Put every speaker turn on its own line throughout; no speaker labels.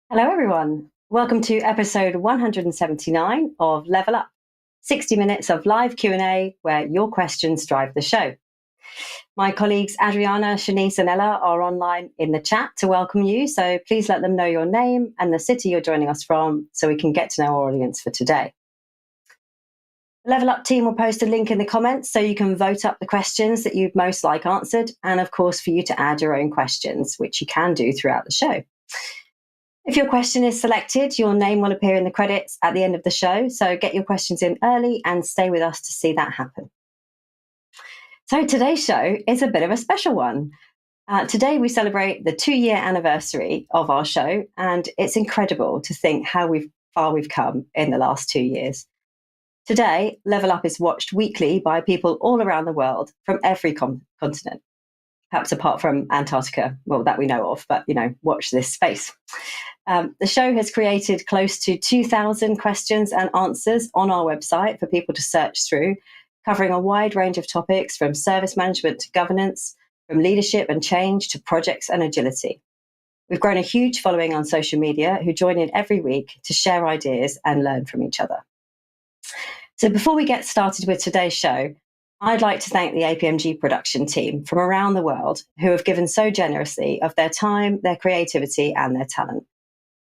Hello, everyone. Welcome to episode 179 of Level Up, 60 minutes of live Q&A where your questions drive the show. My colleagues Adriana, Shanice and Ella are online in the chat to welcome you, so please let them know your name and the city you're joining us from so we can get to know our audience for today. The Level Up team will post a link in the comments so you can vote up the questions that you'd most like answered, and of course for you to add your own questions, which you can do throughout the show. If your question is selected, your name will appear in the credits at the end of the show, so get your questions in early and stay with us to see that happen. So today's show is a bit of a special one. Today we celebrate the 2-year anniversary of our show, and it's incredible to think how far we've come in the last 2 years. Today, Level Up is watched weekly by people all around the world from every continent, perhaps apart from Antarctica, well, that we know of, but, watch this space. The show has created close to 2,000 questions and answers on our website for people to search through, covering a wide range of topics from service management to governance, from leadership and change to projects and agility. We've grown a huge following on social media who join in every week to share ideas and learn from each other. So before we get started with today's show, I'd like to thank the APMG production team from around the world who have given so generously of their time, their creativity and their talent.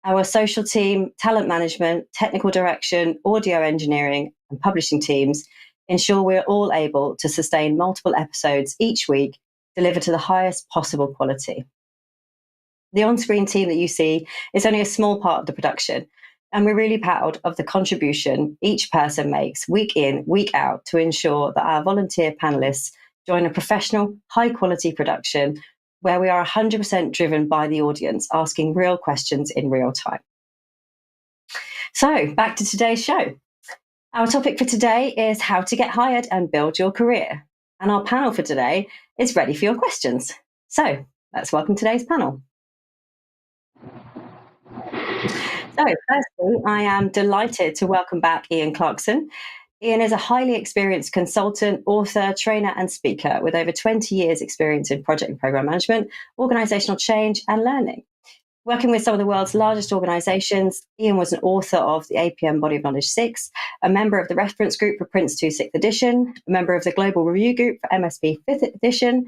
Our social team, talent management, technical direction, audio engineering and publishing teams ensure we're all able to sustain multiple episodes each week, delivered to the highest possible quality. The on-screen team that you see is only a small part of the production, and we're really proud of the contribution each person makes week in, week out to ensure that our volunteer panelists join a professional, high-quality production where we are 100% driven by the audience, asking real questions in real time. So, back to today's show. Our topic for today is how to get hired and build your career. And our panel for today is ready for your questions. So, let's welcome today's panel. So, firstly, I am delighted to welcome back Ian Clarkson. Ian is a highly experienced consultant, author, trainer, and speaker with over 20 years' experience in project and program management, organizational change, and learning. Working with some of the world's largest organizations, Ian was an author of the APM Body of Knowledge 6, a member of the reference group for Prince2 6th edition, a member of the Global Review Group for MSB 5th edition,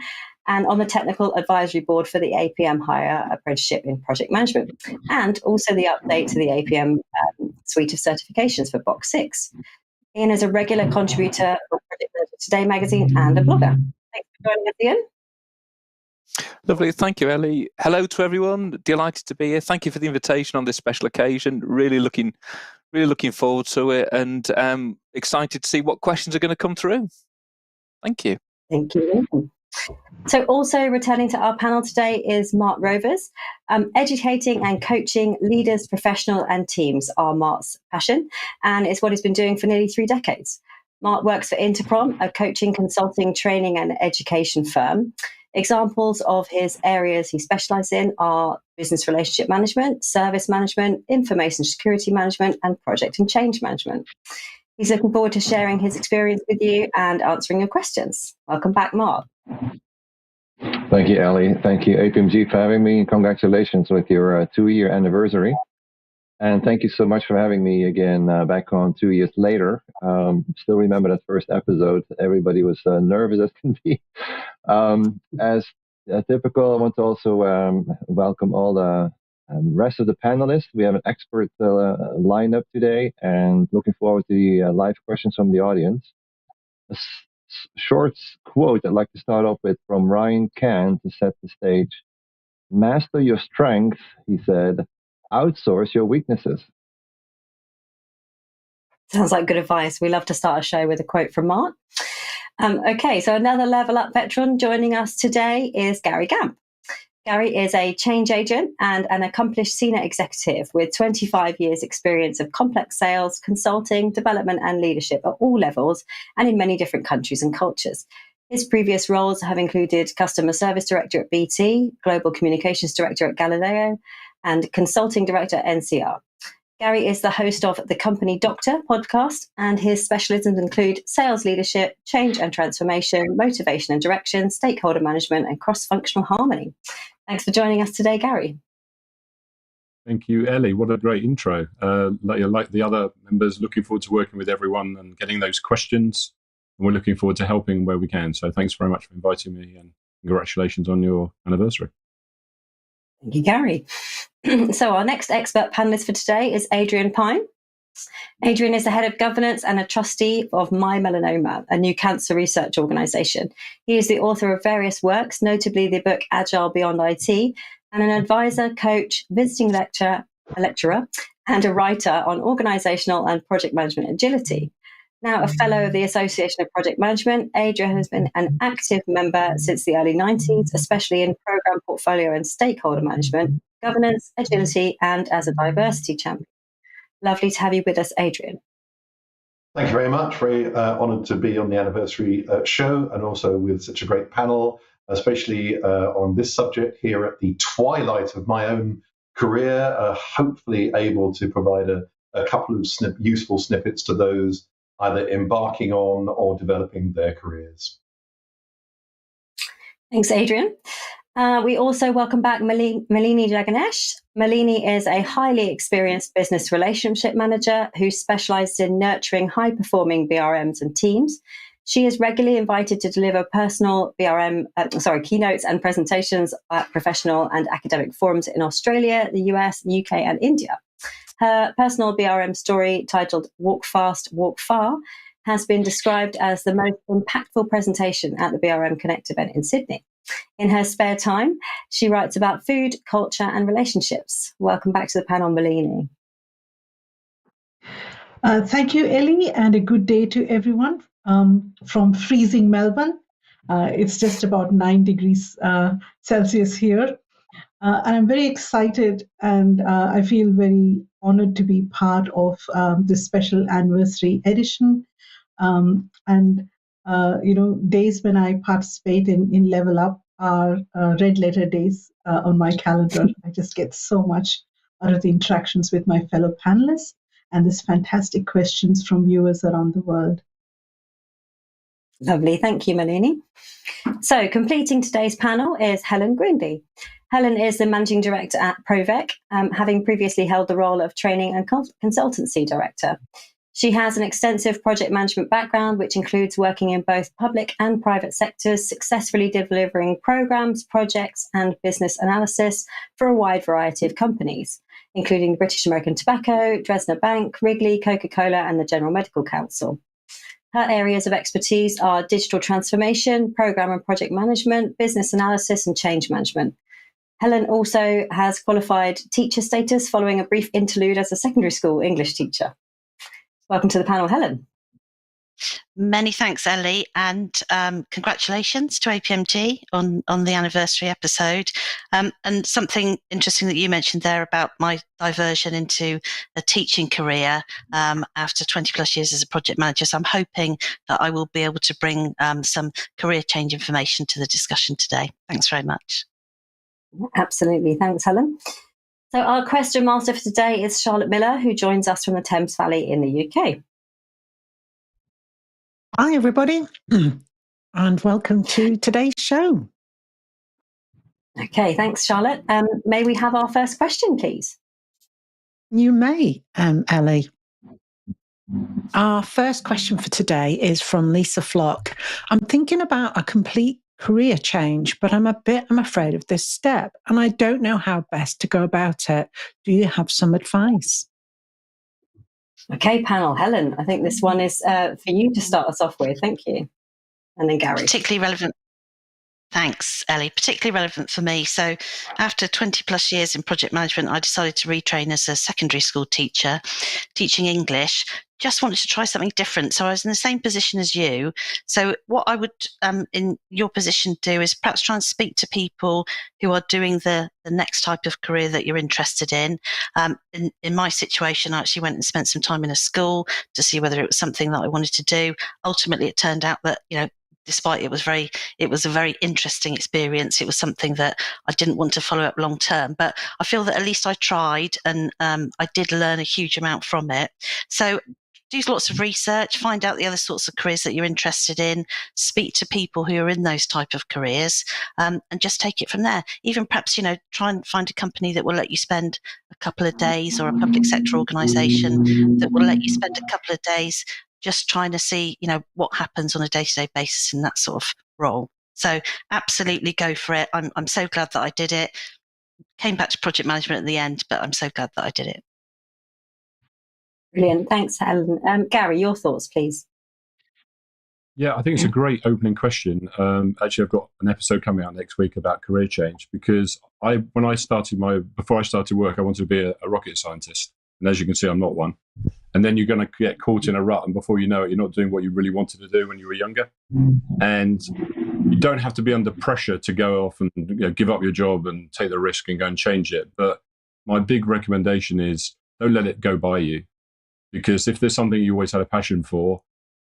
and on the technical advisory board for the APM Higher Apprenticeship in Project Management, and also the update to the APM suite of certifications for Box 6. Ian is a regular contributor for Project Manager Today magazine and a blogger. Thanks for joining us, Ian.
Lovely. Thank you, Ellie. Hello to everyone. Delighted to be here. Thank you for the invitation on this special occasion. Really looking forward to it, and excited to see what questions are going to come through. Thank you.
Thank you. So also returning to our panel today is Mart Rovers. Educating and coaching leaders, professionals and teams are Mart's passion, and it's what he's been doing for nearly 3 decades. Mart works for INTERPROM, a coaching, consulting, training and education firm. Examples of his areas he specialises in are business relationship management, service management, information security management and project and change management. He's looking forward to sharing his experience with you and answering your questions. Welcome back, Mart.
Thank you, Ellie. Thank you, APMG, for having me. Congratulations with your 2-year anniversary. And thank you so much for having me again back on 2 years later. Still remember that first episode. Everybody was nervous as can be. As typical, I want to also welcome all the rest of the panelists. We have an expert lineup today, and looking forward to the live questions from the audience. A short quote I'd like to start off with from Ryan Can to set the stage. Master your strengths, he said. Outsource your weaknesses.
Sounds like good advice. We love to start a show with a quote from Mart. Okay, so another Level Up veteran joining us today is Gary Gamp. Gary is a change agent and an accomplished senior executive with 25 years experience of complex sales, consulting, development and leadership at all levels and in many different countries and cultures. His previous roles have included Customer Service Director at BT, Global Communications Director at Galileo, and Consulting Director at NCR. Gary is the host of the Company Doctor podcast, and his specialisms include sales leadership, change and transformation, motivation and direction, stakeholder management, and cross-functional harmony. Thanks for joining us today, Gary.
Thank you, Ellie. What a great intro. Like the other members, looking forward to working with everyone and getting those questions. And we're looking forward to helping where we can. So thanks very much for inviting me, and congratulations on your anniversary.
Thank you, Gary. So our next expert panelist for today is Adrian Pyne. Adrian is the head of governance and a trustee of My Melanoma, a new cancer research organisation. He is the author of various works, notably the book Agile Beyond IT, and an advisor, coach, visiting lecturer, and a writer on organisational and project management agility. Now a fellow of the Association of Project Management, Adrian has been an active member since the early 90s, especially in programme portfolio and stakeholder management, governance, agility, and as a diversity champion. Lovely to have you with us, Adrian.
Thank you very much. Very honoured to be on the anniversary show, and also with such a great panel, especially on this subject here at the twilight of my own career, hopefully able to provide a couple of useful snippets to those either embarking on or developing their careers.
Thanks, Adrian. We also welcome back Malini Jayaganesh. Malini is a highly experienced business relationship manager who specialises in nurturing high-performing BRMs and teams. She is regularly invited to deliver personal keynotes and presentations at professional and academic forums in Australia, the US, UK, and India. Her personal BRM story, titled Walk Fast, Walk Far, has been described as the most impactful presentation at the BRM Connect event in Sydney. In her spare time, she writes about food, culture, and relationships. Welcome back to the panel, Malini.
Thank you, Ellie, and a good day to everyone from freezing Melbourne. It's just about 9 degrees Celsius here. And I'm very excited, and I feel very honored to be part of this special anniversary edition. Days when I participate in Level Up are red letter days on my calendar. I just get so much out of the interactions with my fellow panelists and these fantastic questions from viewers around the world.
Lovely. Thank you, Malini. So completing today's panel is Helen Grindley. Helen is the Managing Director at Provek, having previously held the role of Training and Consultancy Director. She has an extensive project management background, which includes working in both public and private sectors, successfully delivering programs, projects, and business analysis for a wide variety of companies, including British American Tobacco, Dresdner Bank, Wrigley, Coca-Cola, and the General Medical Council. Her areas of expertise are digital transformation, program and project management, business analysis, and change management. Helen also has qualified teacher status following a brief interlude as a secondary school English teacher. Welcome to the panel, Helen.
Many thanks, Ellie, and congratulations to APMG on the anniversary episode. And something interesting that you mentioned there about my diversion into a teaching career after 20 plus years as a project manager. So I'm hoping that I will be able to bring some career change information to the discussion today. Thanks very much.
Absolutely. Thanks, Helen. So our question master for today is Charlotte Miller, who joins us from the Thames Valley in the UK.
Hi, everybody, and welcome to today's show.
Okay, thanks, Charlotte. May we have our first question, please?
You may, Ellie. Our first question for today is from Lisa Flock. I'm thinking about a complete career change, but I'm afraid of this step, and I don't know how best to go about it. Do you have some advice?
Okay, panel. Helen, I think this one is for you to start us off with. Thank you. And then Gary.
Particularly relevant. Thanks, Ellie. Particularly relevant for me. So after 20 plus years in project management, I decided to retrain as a secondary school teacher, teaching English. Just wanted to try something different. So I was in the same position as you. So what I would, in your position, do is perhaps try and speak to people who are doing the next type of career that you're interested in. In my situation, I actually went and spent some time in a school to see whether it was something that I wanted to do. Ultimately, it turned out that, despite it was a very interesting experience. It was something that I didn't want to follow up long term, but I feel that at least I tried, and I did learn a huge amount from it. So do lots of research, find out the other sorts of careers that you're interested in, speak to people who are in those type of careers, and just take it from there. Even perhaps, try and find a company that will let you spend a couple of days, or a public sector organisation that will let you spend a couple of days just trying to see, what happens on a day-to-day basis in that sort of role. So absolutely go for it. I'm so glad that I did it. Came back to project management at the end, but I'm so glad that I did it.
Brilliant. Thanks, Helen. Gary, your thoughts, please.
Yeah, I think it's a great opening question. Actually, I've got an episode coming out next week about career change, because before I started work, I wanted to be a rocket scientist. And as you can see, I'm not one. And then you're going to get caught in a rut, and before you know it, you're not doing what you really wanted to do when you were younger. And you don't have to be under pressure to go off and give up your job and take the risk and go and change it. But my big recommendation is don't let it go by you, because if there's something you always had a passion for,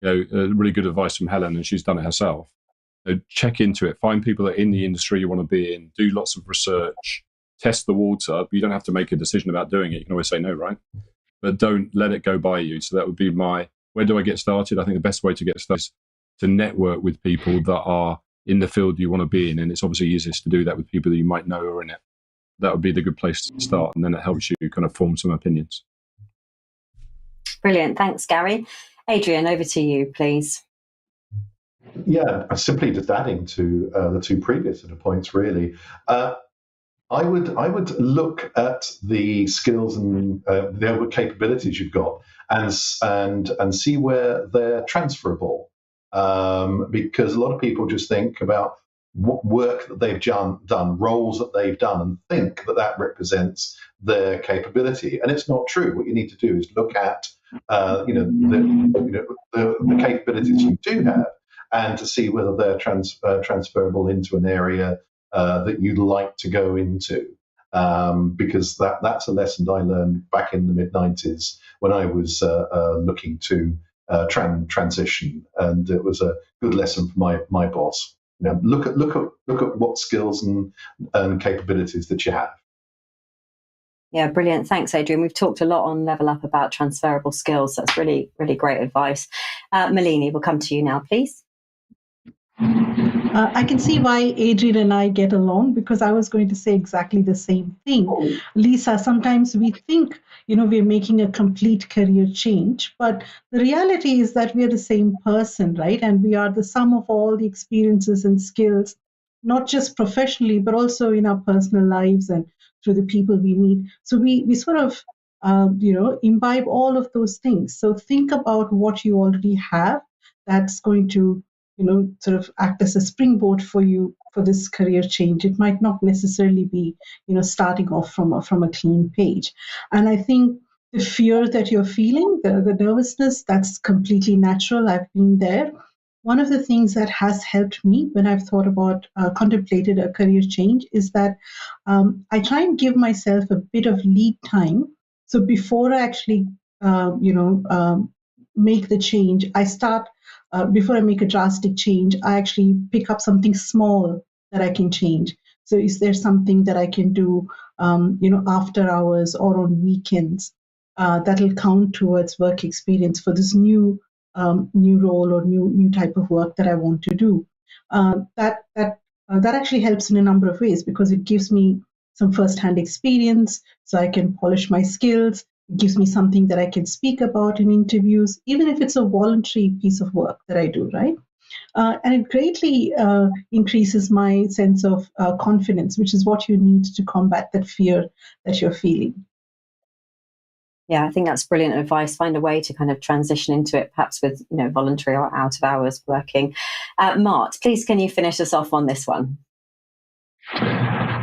really good advice from Helen, and she's done it herself. Check into it, find people that are in the industry you want to be in, do lots of research, test the water. But you don't have to make a decision about doing it. You can always say no, right? But don't let it go by you. So that would be where do I get started? I think the best way to get started is to network with people that are in the field you want to be in. And it's obviously easiest to do that with people that you might know are in it. That would be the good place to start. And then it helps you kind of form some opinions.
Brilliant. Thanks, Gary. Adrian, over to you, please.
Yeah, simply just adding to the two previous sort of points, really. I would look at the skills and the capabilities you've got and see where they're transferable, because a lot of people just think about what work that they've done, roles that they've done, and think that represents their capability, and it's not true. What you need to do is look at the capabilities you do have, and to see whether they're transferable into an area that you'd like to go into, because that's a lesson I learned back in the mid-90s when I was looking to transition, and it was a good lesson for my boss. Look at what skills and capabilities that you have.
Yeah, brilliant. Thanks, Adrian. We've talked a lot on Level Up about transferable skills. That's really, really great advice. Malini, we'll come to you now, please.
I can see why Adrian and I get along, because I was going to say exactly the same thing. Lisa, sometimes we think, we're making a complete career change, but the reality is that we are the same person, right? And we are the sum of all the experiences and skills, not just professionally, but also in our personal lives and through the people we meet. So we sort of, imbibe all of those things. So think about what you already have that's going to sort of act as a springboard for you for this career change. It might not necessarily be, starting off from a clean page. And I think the fear that you're feeling, the nervousness, that's completely natural. I've been there. One of the things that has helped me when I've thought about, contemplated a career change, is that I try and give myself a bit of lead time. So before I actually, make the change, I start, before I make a drastic change, I actually pick up something small that I can change. So is there something that I can do, after hours or on weekends, that'll count towards work experience for this new role or new type of work that I want to do? That actually helps in a number of ways, because it gives me some first-hand experience, so I can polish my skills. It gives me something that I can speak about in interviews, even if it's a voluntary piece of work that I do, right? And it greatly increases my sense of confidence, which is what you need to combat that fear that you're feeling.
Yeah, I think that's brilliant advice. Find a way to kind of transition into it, perhaps with voluntary or out of hours working. Mart, please, can you finish us off on this one?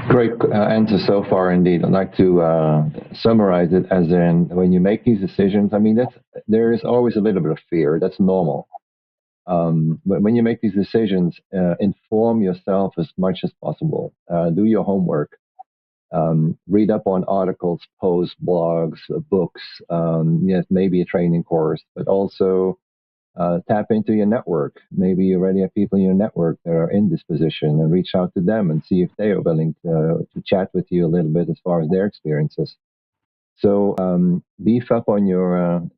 Great answer so far, indeed. I'd like to summarize it as in, when you make these decisions, there is always a little bit of fear. That's normal. But when you make these decisions, inform yourself as much as possible. Do your homework. Read up on articles, posts, blogs, books, yes, maybe a training course, but also tap into your network. Maybe you already have people in your network that are in this position, and reach out to them and see if they are willing to chat with you a little bit as far as their experiences. So beef up on your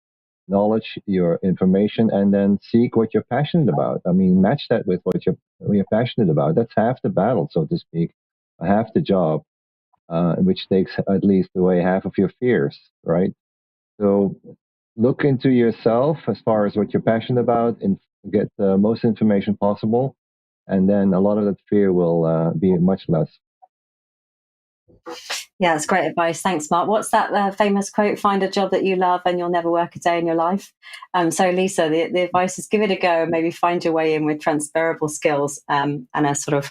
knowledge, your information, and then seek what you're passionate about. I mean, match that with what you're passionate about. That's half the battle, so to speak, half the job, which takes at least away half of your fears, right? So look into yourself as far as what you're passionate about and get the most information possible. And then a lot of that fear will be much less.
Yeah, that's great advice. Thanks, Mark. What's that famous quote? Find a job that you love and you'll never work a day in your life. So Lisa, the advice is give it a go and maybe find your way in with transferable skills and a sort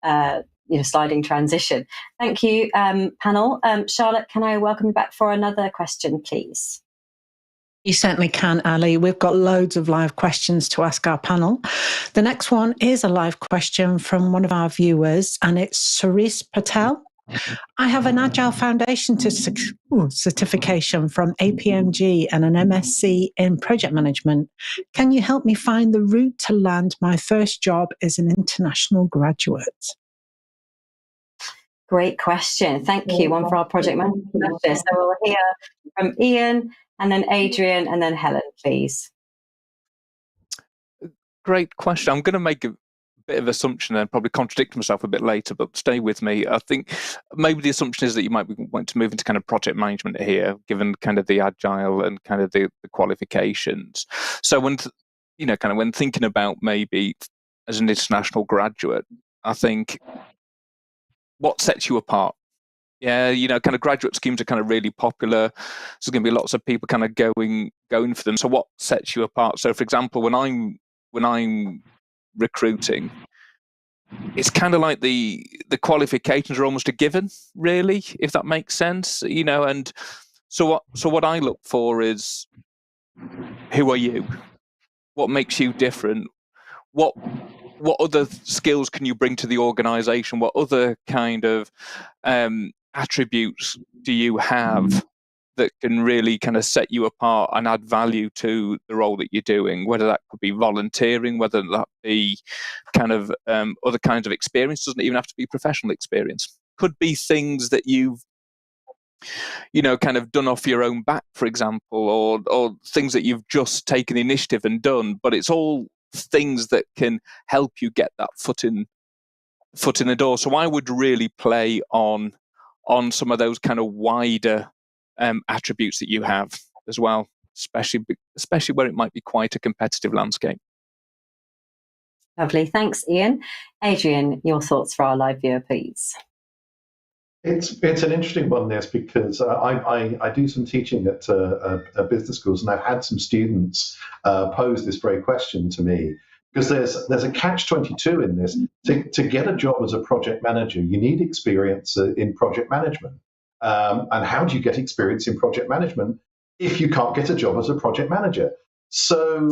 of sliding transition. Thank you, panel. Charlotte, can I welcome you back for another question, please?
You certainly can, Ali. We've got loads of live questions to ask our panel. The next one is a live question from one of our viewers, and it's Suresh Patel. I have an Agile Foundation certification from APMG and an MSc in project management. Can you help me find the route to land my first job as an international graduate?
Great question. Thank you. One for our project manager. So we'll hear from Ian and then Adrian and then Helen, please.
Great question. I'm going to make a bit of assumption and probably contradict myself a bit later, but stay with me. I think maybe the assumption is that you might want to move into kind of project management here, given kind of the Agile and kind of the qualifications. So when when thinking about maybe as an international graduate, I think what sets you apart? Yeah, kind of graduate schemes are kind of really popular. There's going to be lots of people kind of going for them. So what sets you apart? So for example, when I'm recruiting, it's kind of like the qualifications are almost a given, really, if that makes sense, and so what I look for is, who are you? What makes you different? What other skills can you bring to the organization? What other kind of attributes do you have that can really kind of set you apart and add value to the role that you're doing, whether that could be volunteering, whether that be kind of other kinds of experience, doesn't even have to be professional experience. Could be things that you've, kind of done off your own back, for example, or things that you've just taken the initiative and done, but it's all things that can help you get that foot in the door. So I would really play on some of those kind of wider attributes that you have as well, especially where it might be quite a competitive landscape.
Lovely. Thanks, Ian. Adrian, your thoughts for our live viewer, please.
It's an interesting one, this, because I do some teaching at business schools, and I've had some students pose this very question to me, because there's a catch-22 in this. To get a job as a project manager, you need experience in project management. And how do you get experience in project management if you can't get a job as a project manager? So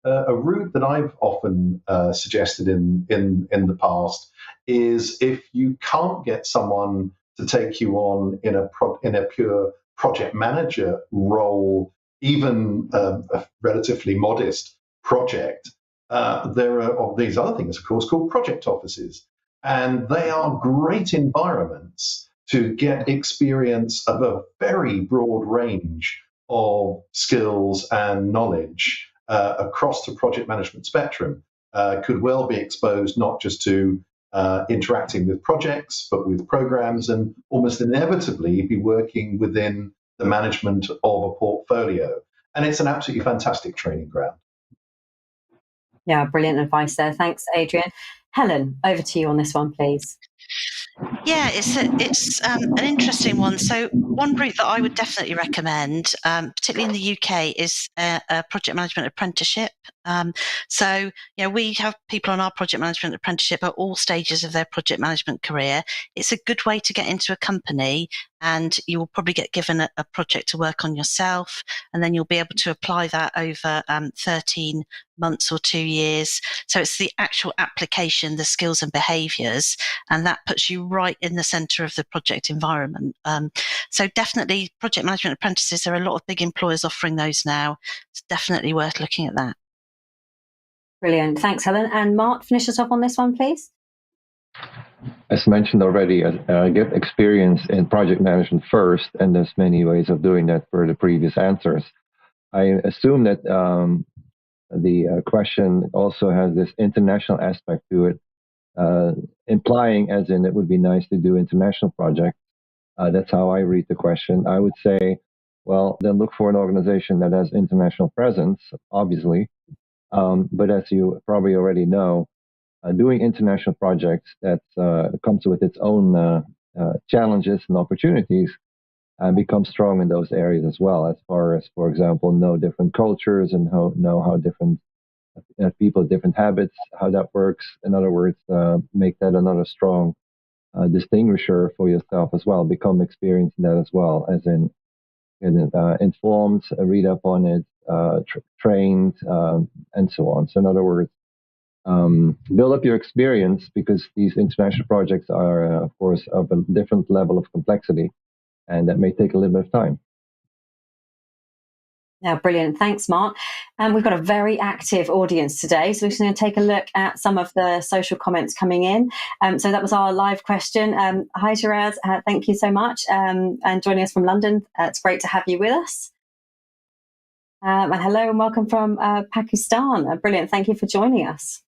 a route that I've often suggested in the past is, if you can't get someone to take you on in a pure project manager role, even a relatively modest project, there are these other things, of course, called project offices. And they are great environments to get experience of a very broad range of skills and knowledge across the project management spectrum. Could well be exposed not just to interacting with projects, but with programs, and almost inevitably be working within the management of a portfolio. And it's an absolutely fantastic training ground.
Yeah, brilliant advice there. Thanks, Adrian. Helen, over to you on this one, please.
Yeah, it's an interesting one. So one route that I would definitely recommend, particularly in the UK, is a project management apprenticeship. So, we have people on our project management apprenticeship at all stages of their project management career. It's a good way to get into a company, and you will probably get given a project to work on yourself, and then you'll be able to apply that over 13 months or 2 years. So it's the actual application, the skills and behaviours, and that puts you right in the centre of the project environment. So definitely project management apprentices, there are a lot of big employers offering those now. It's definitely worth looking at that.
Brilliant. Thanks, Helen. And Mart, finish us off on this one, please.
As mentioned already, get experience in project management first, and there's many ways of doing that for the previous answers. I assume that the question also has this international aspect to it, implying as in it would be nice to do international projects. That's how I read the question. I would say, well, then look for an organization that has international presence, obviously. But as you probably already know, doing international projects that comes with its own challenges and opportunities becomes strong in those areas as well, as far as, for example, know different cultures and know how different people, different habits, how that works. In other words, make that another strong distinguisher for yourself as well. Become experienced in that as well, as in informed, read up on it, trained, and so on. So in other words, build up your experience, because these international projects are, of course, of a different level of complexity, and that may take a little bit of time.
Yeah, brilliant. Thanks, Mart. We've got a very active audience today, so we're just going to take a look at some of the social comments coming in. So that was our live question. Hi, Shiraz. Thank you so much. And joining us from London, it's great to have you with us. And hello and welcome from Pakistan. Brilliant. Thank you for joining us.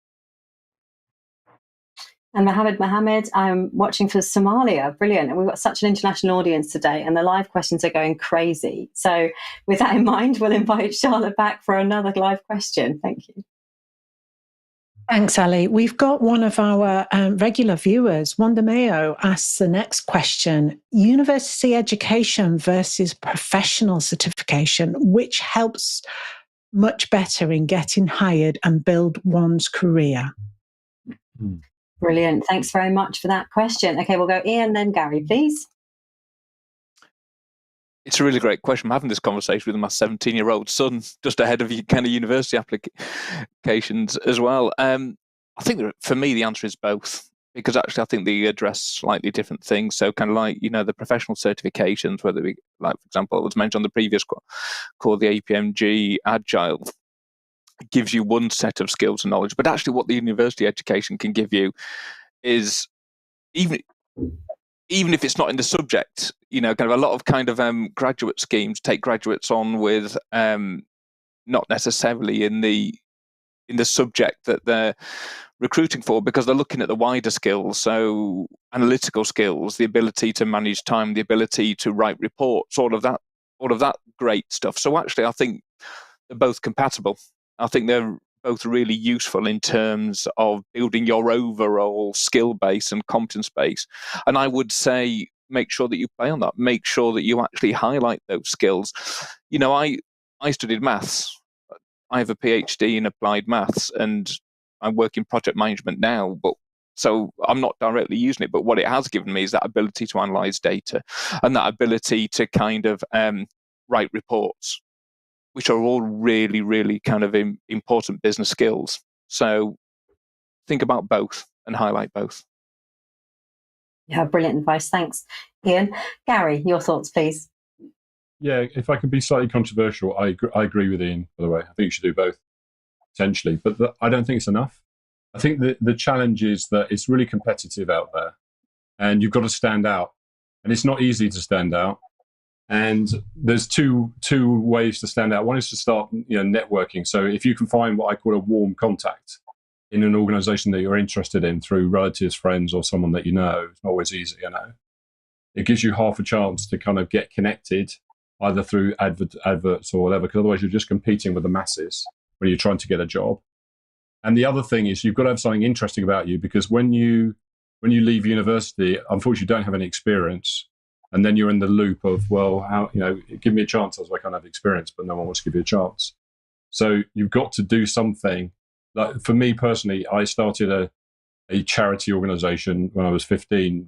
And Mohammed, I'm watching for Somalia. Brilliant. And we've got such an international audience today, and the live questions are going crazy. So with that in mind, we'll invite Charlotte back for another live question. Thank you.
Thanks, Ellie. We've got one of our regular viewers, Wanda Mayo, asks the next question: university education versus professional certification, which helps much better in getting hired and build one's career?
Brilliant. Thanks very much for that question. Okay, we'll go Ian, then Gary, please.
It's a really great question. I'm having this conversation with my 17-year-old son just ahead of kind of university applications as well. I think that for me, the answer is both, because actually I think they address slightly different things. So kind of like, the professional certifications, whether we, like, for example, it was mentioned on the previous call, the APMG Agile, gives you one set of skills and knowledge, but actually what the university education can give you is, even if it's not in the subject, kind of a lot of kind of graduate schemes take graduates on with not necessarily in the subject that they're recruiting for, because they're looking at the wider skills. So analytical skills, the ability to manage time, the ability to write reports, all of that great stuff. So actually I think they're both compatible. I think they're both really useful in terms of building your overall skill base and competence base. And I would say, make sure that you play on that. Make sure that you actually highlight those skills. I studied maths. I have a PhD in applied maths, and I work in project management now. So I'm not directly using it, but what it has given me is that ability to analyze data and that ability to kind of write reports, which are all really, really kind of important business skills. So think about both and highlight both.
Yeah, brilliant advice. Thanks, Ian. Gary, your thoughts, please.
Yeah, if I can be slightly controversial, I agree with Ian, by the way. I think you should do both, potentially. But I don't think it's enough. I think the challenge is that it's really competitive out there, and you've got to stand out. And it's not easy to stand out. And there's two ways to stand out. One is to start networking. So if you can find what I call a warm contact in an organization that you're interested in through relatives, friends, or someone that you know, it's not always easy, it gives you half a chance to kind of get connected, either through adverts or whatever, because otherwise you're just competing with the masses when you're trying to get a job. And the other thing is you've got to have something interesting about you, because when you leave university, unfortunately you don't have any experience. And then you're in the loop of, well, how, give me a chance. I was like, I can't have experience, but no one wants to give you a chance. So you've got to do something. Like for me personally, I started a charity organization when I was 15,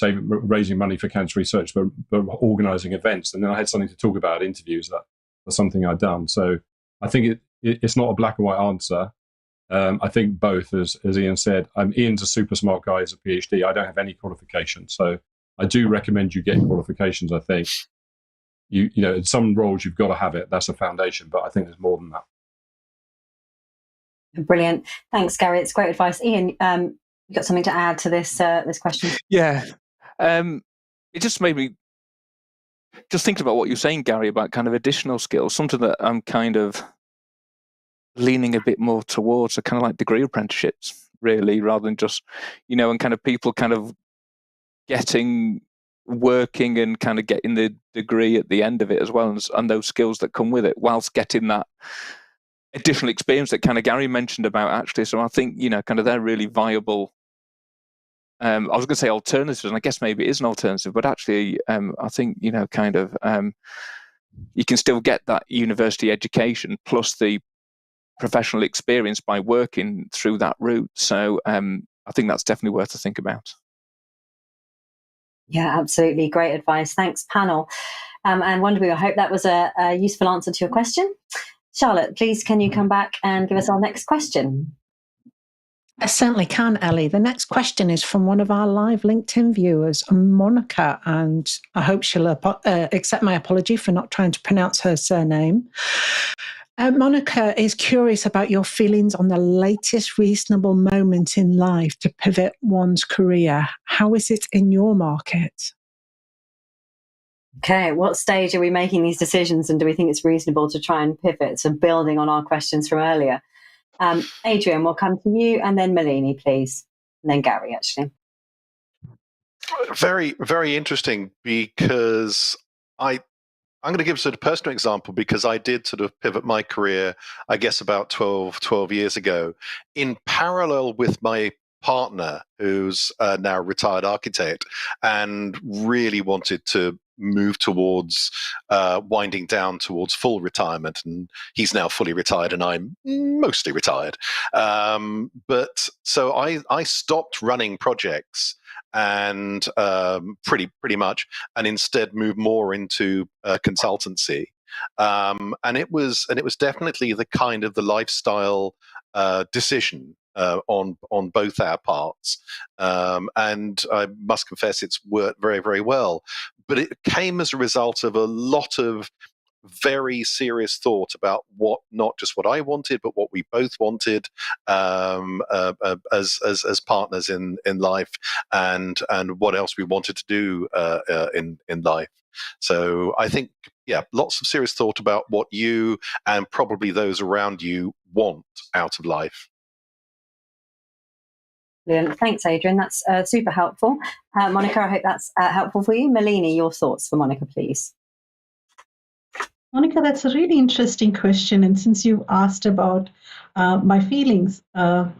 raising money for cancer research, but organizing events. And then I had something to talk about, interviews. That's something I'd done. So I think it's not a black and white answer. I think both, as Ian said. Ian's a super smart guy. He's a PhD. I don't have any qualifications. So I do recommend you get qualifications. I think in some roles you've got to have it. That's a foundation, but I think there's more than that.
Brilliant. Thanks, Gary. It's great advice. Ian, you got something to add to this question?
Yeah. It just made me just thinking about what you're saying, Gary, about kind of additional skills, something that I'm kind of leaning a bit more towards are kind of like degree apprenticeships, really, rather than just, and kind of people kind of working and kind of getting the degree at the end of it as well, and those skills that come with it, whilst getting that additional experience that kind of Gary mentioned about, actually. So I think, kind of they're really viable. I was going to say alternatives, and I guess maybe it is an alternative, but actually, I think, kind of, you can still get that university education plus the professional experience by working through that route. So I think that's definitely worth to think about.
Yeah, absolutely. Great advice. Thanks, panel. And Wonderboy, I hope that was a useful answer to your question. Charlotte, please, can you come back and give us our next question?
I certainly can, Ellie. The next question is from one of our live LinkedIn viewers, Monica, and I hope she'll accept my apology for not trying to pronounce her surname. Monica is curious about your feelings on the latest reasonable moment in life to pivot one's career. How is it in your market?
Okay, what stage are we making these decisions, and do we think it's reasonable to try and pivot? So building on our questions from earlier. Adrian, we'll come to you, and then Malini, please, and then Gary, actually.
Very, very interesting, because I'm going to give sort of a personal example, because I did sort of pivot my career, I guess, about 12 years ago, in parallel with my partner, who's now a retired architect, and really wanted to move towards winding down towards full retirement. And he's now fully retired, and I'm mostly retired. But so I stopped running projects and pretty much, and instead moved more into consultancy. And it was definitely the kind of the lifestyle decision on both our parts, and I must confess it's worked very, very well. But it came as a result of a lot of very serious thought about not just what I wanted, but what we both wanted as partners in life, and what else we wanted to do in life. So I think, yeah, lots of serious thought about what you and probably those around you want out of life.
Brilliant. Thanks, Adrian. That's super helpful. Monica, I hope that's helpful for you. Malini, your thoughts for Monica, please.
Monica, that's a really interesting question. And since you asked about my feelings, in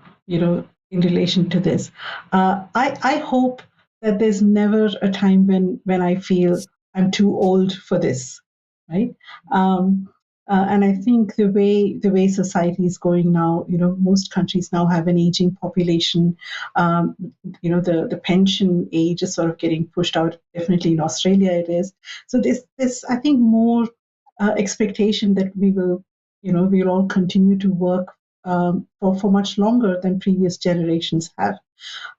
relation to this, I hope that there's never a time when I feel I'm too old for this, right? And I think the way society is going now, most countries now have an aging population. The pension age is sort of getting pushed out. Definitely in Australia it is. So this I think more expectation that we'll all continue to work for much longer than previous generations have.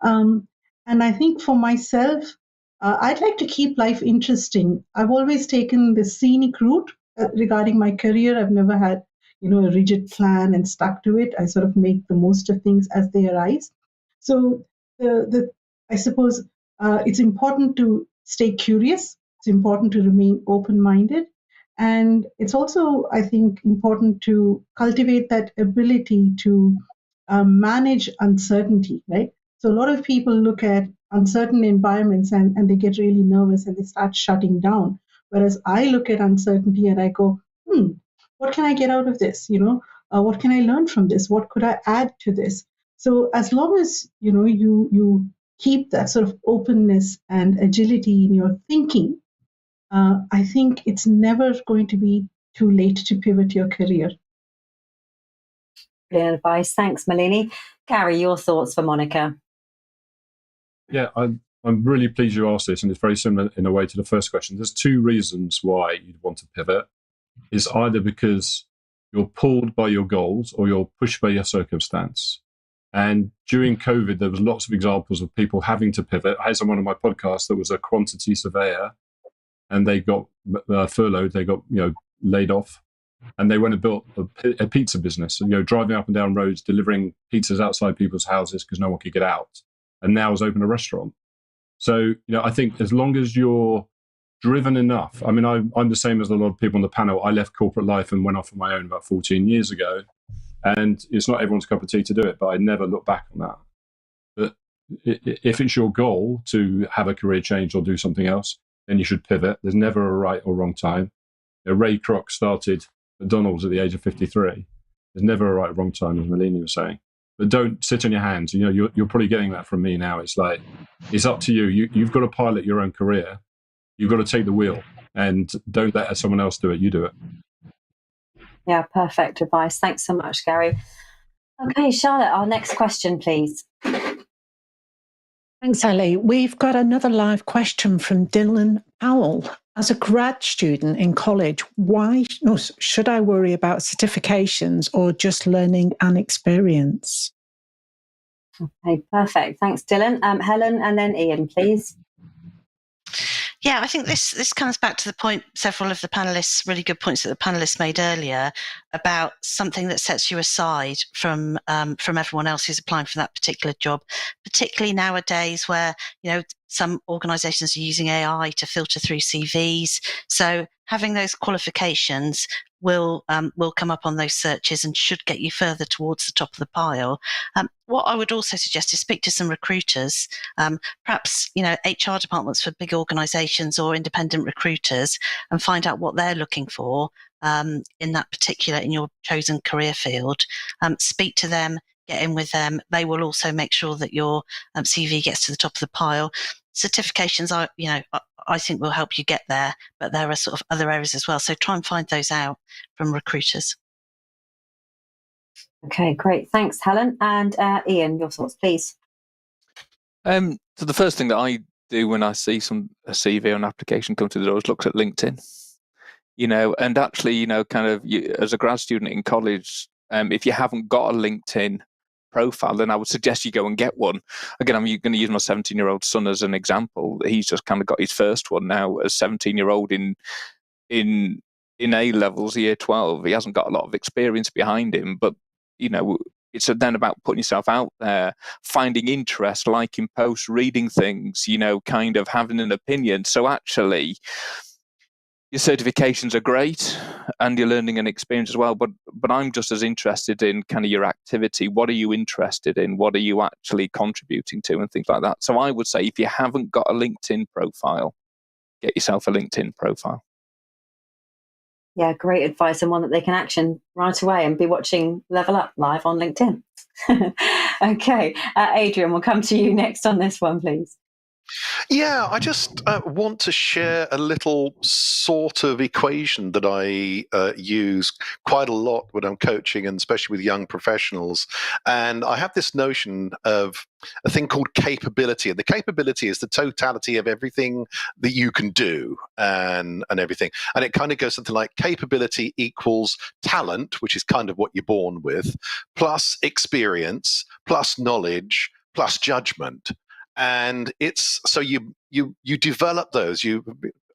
And I think for myself, I'd like to keep life interesting. I've always taken the scenic route regarding my career. I've never had, a rigid plan and stuck to it. I sort of make the most of things as they arise. So I suppose it's important to stay curious. It's important to remain open-minded. And it's also, I think, important to cultivate that ability to manage uncertainty, right? So a lot of people look at uncertain environments and they get really nervous and they start shutting down. Whereas I look at uncertainty and I go, what can I get out of this? What can I learn from this? What could I add to this? So as long as, you keep that sort of openness and agility in your thinking, I think it's never going to be too late to pivot your career.
Brilliant advice. Thanks, Malini. Gary, your thoughts for Monica?
Yeah, I'm really pleased you asked this, and it's very similar in a way to the first question. There's two reasons why you'd want to pivot. It's either because you're pulled by your goals or you're pushed by your circumstance. And during COVID, there was lots of examples of people having to pivot. I had someone on my podcast that was a quantity surveyor, and they got furloughed, they got laid off, and they went and built a pizza business, driving up and down roads, delivering pizzas outside people's houses because no one could get out, and now has opened a restaurant. So I think as long as you're driven enough. I mean, I'm the same as a lot of people on the panel. I left corporate life and went off on my own about 14 years ago. And it's not everyone's cup of tea to do it, but I never look back on that. But if it's your goal to have a career change or do something else, then you should pivot. There's never a right or wrong time. Ray Kroc started McDonald's at the age of 53. There's never a right or wrong time, as Malini was saying. But don't sit on your hands. You know, you're probably getting that from me now. It's like, it's up to you. You've got to pilot your own career. You've got to take the wheel, and don't let someone else do it. You do it.
Yeah, perfect advice. Thanks so much, Gary. Okay, Charlotte, our next question, please.
Thanks, Ellie. We've got another live question from Dylan Powell. As a grad student in college, should I worry about certifications or just learning and experience?
Okay, perfect. Thanks, Dylan. Helen, and then Ian, please.
Yeah, I think this comes back to the point, several of the panelists, really good points that the panelists made earlier about something that sets you aside from everyone else who's applying for that particular job, particularly nowadays where, you know, some organisations are using AI to filter through CVs. So having those qualifications will come up on those searches and should get you further towards the top of the pile. What I would also suggest is speak to some recruiters, perhaps, you know, HR departments for big organisations or independent recruiters, and find out what they're looking for in your chosen career field. Speak to them, get in with them. They will also make sure that your CV gets to the top of the pile. Certifications I think will help you get there, but there are sort of other areas as well. So try and find those out from recruiters.
Okay, great. Thanks, Helen. And Ian, your thoughts, please.
So the first thing that I do when I see a CV or an application come to the door is look at LinkedIn. You know, and actually, you know, kind of as a grad student in college, if you haven't got a LinkedIn profile, then I would suggest you go and get one. Again, I'm going to use my 17-year-old son as an example. He's just kind of got his first one now as 17-year-old in A levels, year 12. He hasn't got a lot of experience behind him, but you know, it's then about putting yourself out there, finding interest, liking posts, reading things, you know, kind of having an opinion. So actually, your certifications are great and your learning and experience as well, but I'm just as interested in kind of your activity. What are you interested in? What are you actually contributing to and things like that? So I would say if you haven't got a LinkedIn profile, get yourself a LinkedIn profile.
Yeah, great advice, and one that they can action right away and be watching Level Up live on LinkedIn. Okay, Adrian, we'll come to you next on this one, please.
Yeah, I just want to share a little sort of equation that I use quite a lot when I'm coaching, and especially with young professionals. And I have this notion of a thing called capability. And the capability is the totality of everything that you can do and everything. And it kind of goes something like capability equals talent, which is kind of what you're born with, plus experience, plus knowledge, plus judgment. And it's so you develop those. You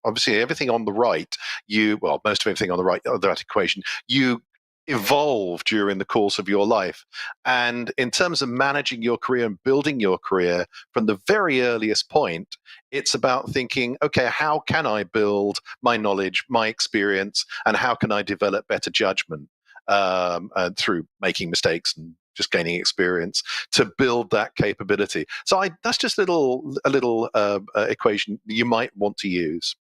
obviously everything on the right. Most of everything on the right of that equation. You evolve during the course of your life, and in terms of managing your career and building your career from the very earliest point, it's about thinking, okay, how can I build my knowledge, my experience, and how can I develop better judgment through making mistakes and just gaining experience to build that capability. So that's just a little equation you might want to use.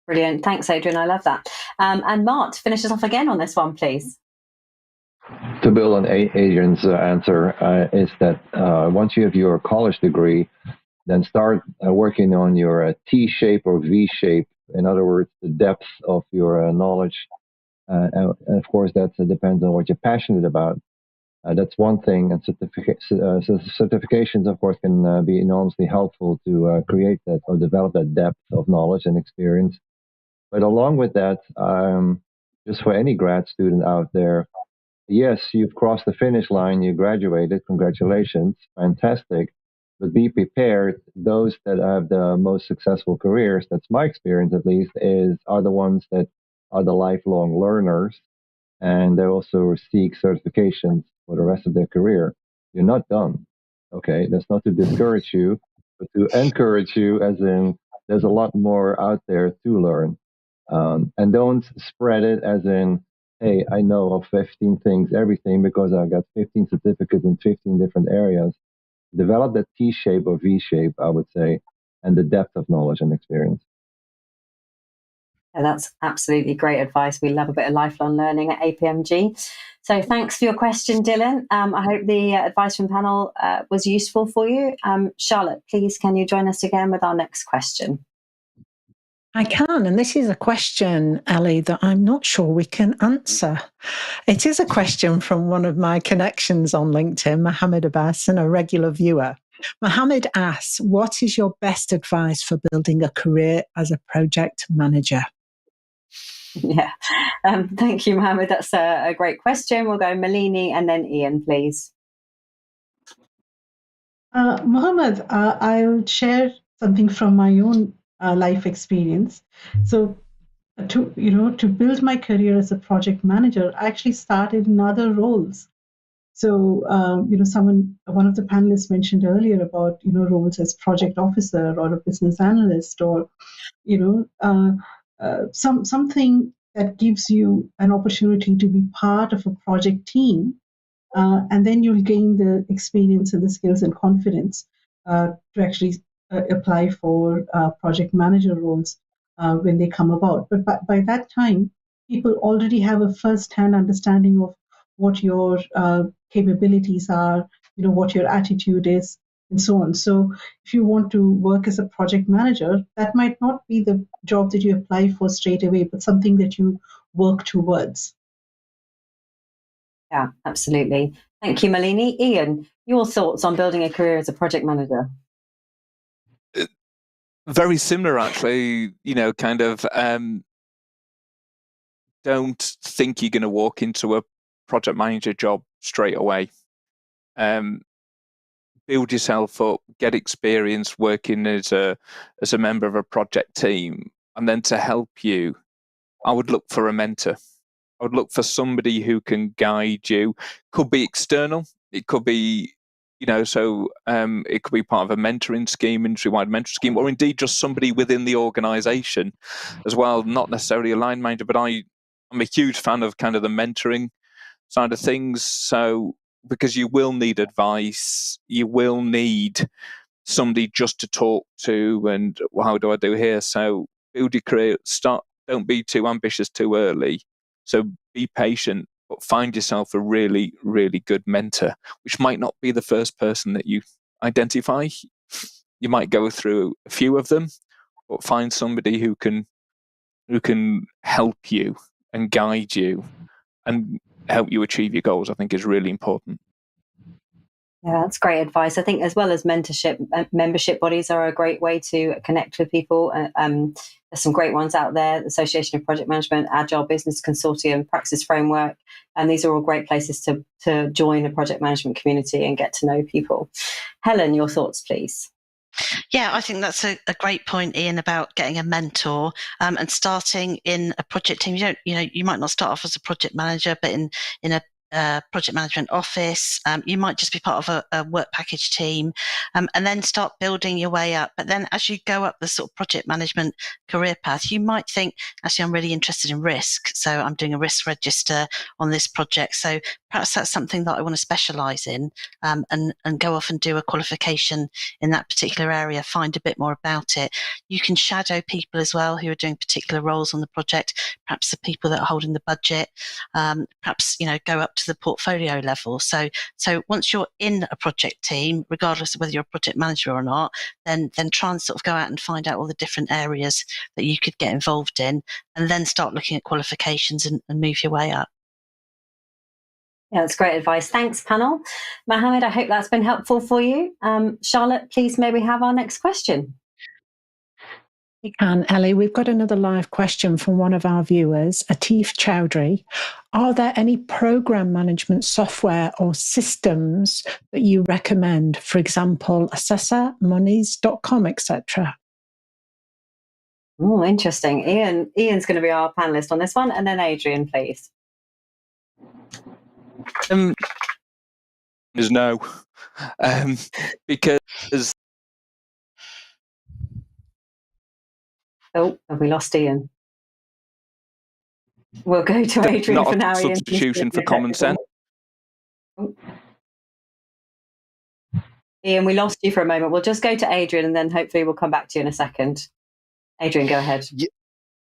Brilliant. Thanks, Adrian. I love that. And Mart, finish us off again on this one, please.
To build on Adrian's answer, is that once you have your college degree, then start working on your T shape or V shape. In other words, the depth of your knowledge. And of course, that depends on what you're passionate about. That's one thing, and certifications, of course, can be enormously helpful to create that or develop that depth of knowledge and experience. But along with that, just for any grad student out there, yes, you've crossed the finish line, you graduated, congratulations, fantastic. But be prepared, those that have the most successful careers, that's my experience at least, are the ones that are the lifelong learners, and they also seek certifications for the rest of their career. You're not done, okay? That's not to discourage you, but to encourage you, as in there's a lot more out there to learn. And don't spread it as in, hey, I know of 15 things, everything, because I've got 15 certificates in 15 different areas. Develop that T shape or V shape, I would say, and the depth of knowledge and experience.
And that's absolutely great advice. We love a bit of lifelong learning at APMG. So thanks for your question, Dylan. I hope the advice from the panel was useful for you. Charlotte, please, can you join us again with our next question?
I can, and this is a question, Ellie, that I'm not sure we can answer. It is a question from one of my connections on LinkedIn, Mohammed Abbas, and a regular viewer. Mohammed asks, what is your best advice for building a career as a project manager?
Yeah, thank you, Mohammed. That's a great question. We'll go Malini and then Ian, please.
Mohammed, I'll share something from my own life experience. So, to build my career as a project manager, I actually started in other roles. So, one of the panelists mentioned earlier about roles as project officer or a business analyst, or something that gives you an opportunity to be part of a project team, and then you'll gain the experience and the skills and confidence to actually apply for project manager roles when they come about. But by that time, people already have a first-hand understanding of what your capabilities are, what your attitude is, and so on. So if you want to work as a project manager, that might not be the job that you apply for straight away, but something that you work towards.
Yeah, absolutely. Thank you, Malini. Ian, your thoughts on building a career as a project manager?
Very similar, actually. Don't think you're going to walk into a project manager job straight away. Build yourself up, get experience working as a member of a project team, and then to help you, I would look for a mentor. I would look for somebody who can guide you. Could be external. It could be, it could be part of a mentoring scheme, industry-wide mentoring scheme, or indeed just somebody within the organisation as well. Not necessarily a line manager, but I'm a huge fan of kind of the mentoring side of things. So, because you will need advice, you will need somebody just to talk to, and how do I do here? So build your career, don't be too ambitious too early. So be patient, but find yourself a really, really good mentor, which might not be the first person that you identify. You might go through a few of them, but find somebody who can help you and guide you and help you achieve your goals, I think is really important.
Yeah, that's great advice. I think as well as mentorship, membership bodies are a great way to connect with people. There's some great ones out there: the Association of Project Management, Agile Business Consortium, Praxis Framework, and these are all great places to join a project management community and get to know people. Helen, your thoughts, please.
Yeah, I think that's a great point, Ian, about getting a mentor and starting in a project team. You might not start off as a project manager, but in a project management office, you might just be part of a work package team, and then start building your way up. But then as you go up the sort of project management career path, you might think, actually, I'm really interested in risk. So I'm doing a risk register on this project. So perhaps that's something that I want to specialize in, and go off and do a qualification in that particular area, find a bit more about it. You can shadow people as well who are doing particular roles on the project, perhaps the people that are holding the budget, perhaps, go up to the portfolio level. So once you're in a project team, regardless of whether you're a project manager or not, then try and sort of go out and find out all the different areas that you could get involved in, and then start looking at qualifications and move your way up.
Yeah, that's great advice. Thanks, panel. Mohammed, I hope that's been helpful for you. Charlotte, please, may we have our next question?
You can, Ellie. We've got another live question from one of our viewers, Atif Chowdhury. Are there any program management software or systems that you recommend? For example, Asana, Monies.com, etc.
Oh, interesting. Ian's going to be our panelist on this one, and then Adrian, please.
Is no, because
Oh, have we lost Ian? We'll go to Adrian
Not
for now.
a substitution for common sense.
Oh. Ian, we lost you for a moment. We'll just go to Adrian and then hopefully we'll come back to you in a second. Adrian, go ahead.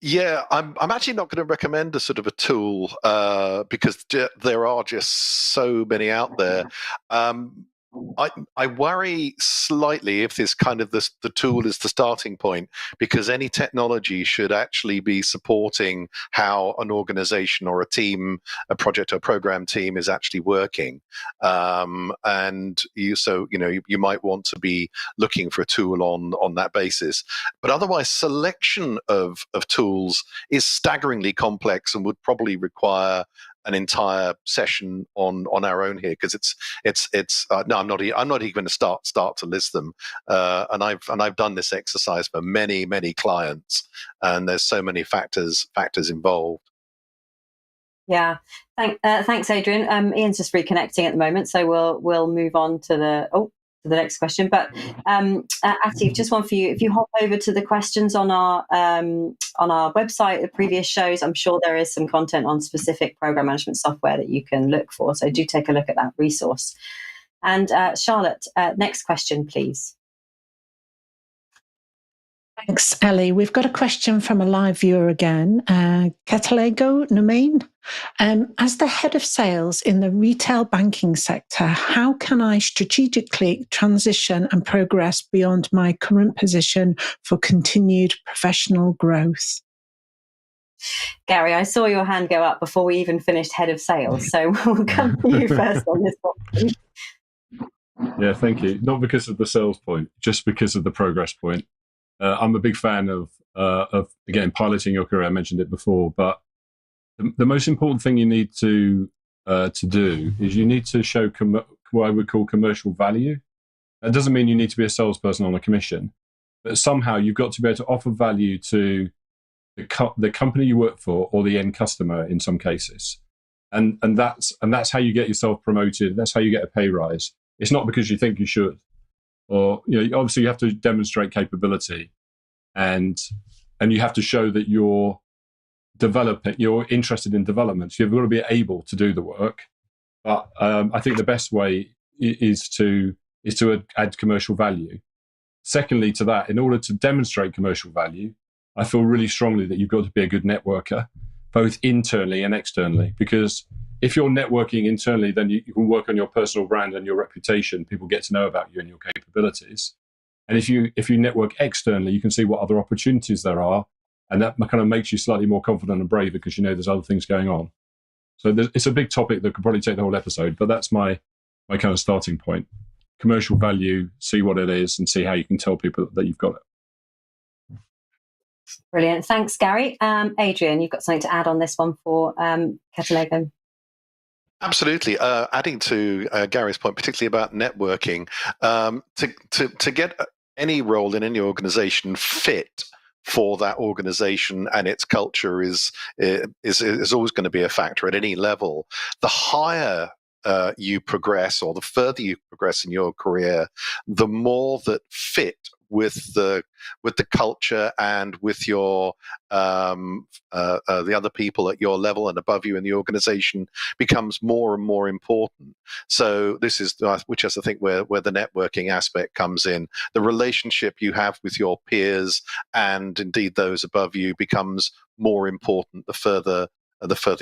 Yeah, I'm actually not going to recommend a sort of a tool because there are just so many out there. I worry slightly if this kind of the tool is the starting point, because any technology should actually be supporting how an organization or a team, a project or program team is actually working. And you might want to be looking for a tool on that basis. But otherwise, selection of tools is staggeringly complex and would probably require an entire session on our own here, because no, I'm not even going to start to list them, and I've done this exercise for many clients, and there's so many factors involved.
Yeah, thanks, Adrian. Ian's just reconnecting at the moment, so we'll move on to the next question. But Atif, just one for you. If you hop over to the questions on our website, the previous shows, I'm sure there is some content on specific program management software that you can look for. So do take a look at that resource. And Charlotte, next question, please.
Thanks, Ellie. We've got a question from a live viewer again. Katalego Numain. As the head of sales in the retail banking sector, how can I strategically transition and progress beyond my current position for continued professional growth?
Gary, I saw your hand go up before we even finished head of sales, so we'll come to you first on this one.
Yeah, thank you. Not because of the sales point, just because of the progress point. I'm a big fan of again, piloting your career. I mentioned it before, but the most important thing you need to do is you need to show what I would call commercial value. That doesn't mean you need to be a salesperson on a commission, but somehow you've got to be able to offer value to the company you work for or the end customer in some cases, and that's how you get yourself promoted. That's how you get a pay rise. It's not because you think you should. Or obviously you have to demonstrate capability, and you have to show that you're interested in development. So you've got to be able to do the work. But I think the best way is to add commercial value. Secondly to that, in order to demonstrate commercial value, I feel really strongly that you've got to be a good networker, both internally and externally, because if you're networking internally, then you can work on your personal brand and your reputation. People get to know about you and your capabilities. And if you network externally, you can see what other opportunities there are. And that kind of makes you slightly more confident and brave because you know there's other things going on. So it's a big topic that could probably take the whole episode, but that's my kind of starting point. Commercial value, see what it is, and see how you can tell people that you've got it.
Brilliant. Thanks, Gary. Adrian, you've got something to add on this one for Katalego.
Absolutely. Adding to Gary's point, particularly about networking, to get any role in any organization fit for that organization and its culture is always going to be a factor at any level. The higher you progress, or the further you progress in your career, the more that fit with the culture and with your the other people at your level and above you in the organization becomes more and more important. So this is which is I think where the networking aspect comes in. The relationship you have with your peers and indeed those above you becomes more important the further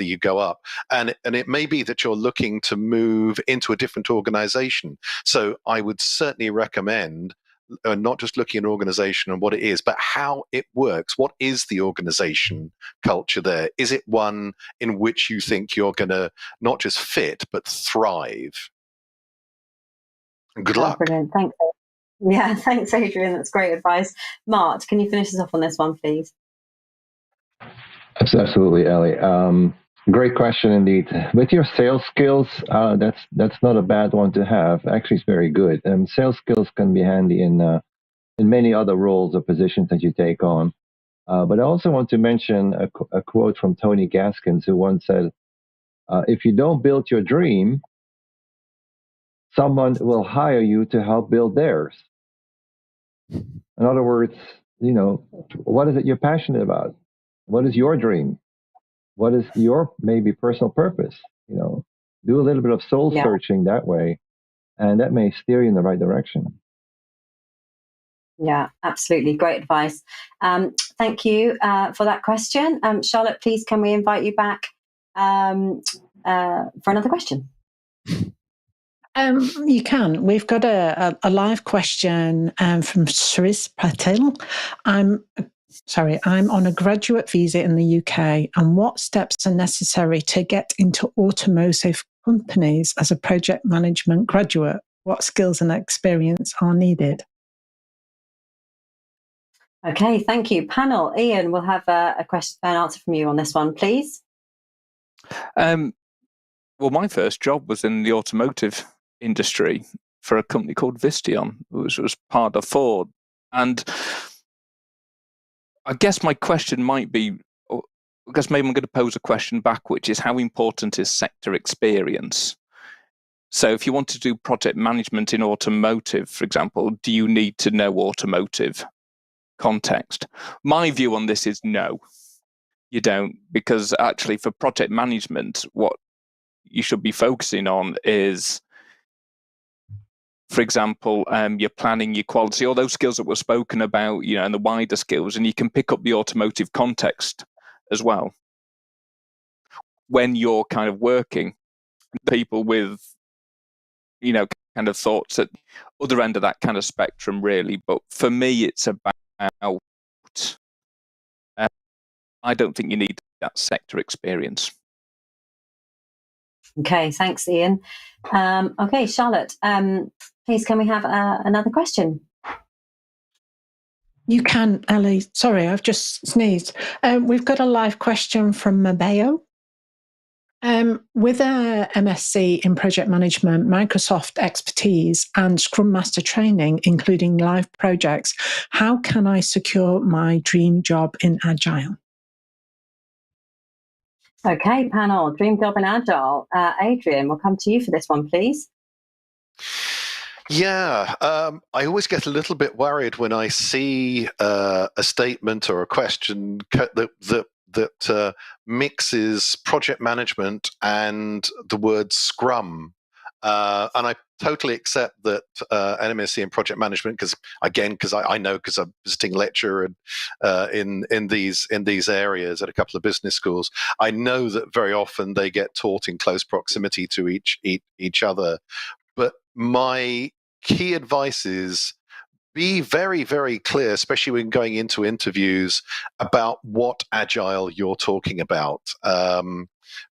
you go up. And it may be that you're looking to move into a different organization. So I would certainly recommend not just looking at an organization and what it is, but how it works. What is the organization culture there? Is it one in which you think you're going to not just fit, but thrive? Good luck.
Brilliant. Thanks. Yeah, thanks, Adrian. That's great advice. Mart, can you finish us off on this one, please?
Absolutely, Ellie. Great question indeed. With your sales skills, that's not a bad one to have. Actually, it's very good. Sales skills can be handy in many other roles or positions that you take on. But I also want to mention a quote from Tony Gaskins, who once said, "If you don't build your dream, someone will hire you to help build theirs." In other words, what is it you're passionate about? What is your dream? What is your maybe personal purpose? Do a little bit of soul searching that way, and that may steer you in the right direction.
Yeah, absolutely. Great advice. Thank you for that question. Charlotte, please, can we invite you back for another question?
You can. We've got a live question from Suresh Patel. I'm on a graduate visa in the UK, and what steps are necessary to get into automotive companies as a project management graduate? What skills and experience are needed?
Okay, thank you. Panel, Ian, we'll have an answer from you on this one, please.
Well, my first job was in the automotive industry for a company called Visteon, which was part of Ford. And I guess my question might be, I guess maybe I'm going to pose a question back, which is how important is sector experience? So if you want to do project management in automotive, for example, do you need to know automotive context? My view on this is no, you don't, because actually for project management, what you should be focusing on is, for example, your planning, your quality, all those skills that were spoken about, and the wider skills, and you can pick up the automotive context as well when you're kind of working people with, kind of thoughts at the other end of that kind of spectrum, really. But for me, it's about, I don't think you need that sector experience.
Okay, thanks, Ian. Okay, Charlotte, please, can we have another question?
You can, Ellie. Sorry, I've just sneezed. We've got a live question from Mabeo. With a MSc in project management, Microsoft expertise, and Scrum Master training, including live projects, how can I secure my dream job in Agile?
Okay, panel, dream job in Agile. Adrian, we'll come to you for this one, please.
Yeah, I always get a little bit worried when I see a statement or a question that mixes project management and the word Scrum. And I totally accept that an MSc in project management, because I know, because I'm visiting lecturer in these areas at a couple of business schools, I know that very often they get taught in close proximity to each other. But my key advice is be very, very clear, especially when going into interviews, about what Agile you're talking about.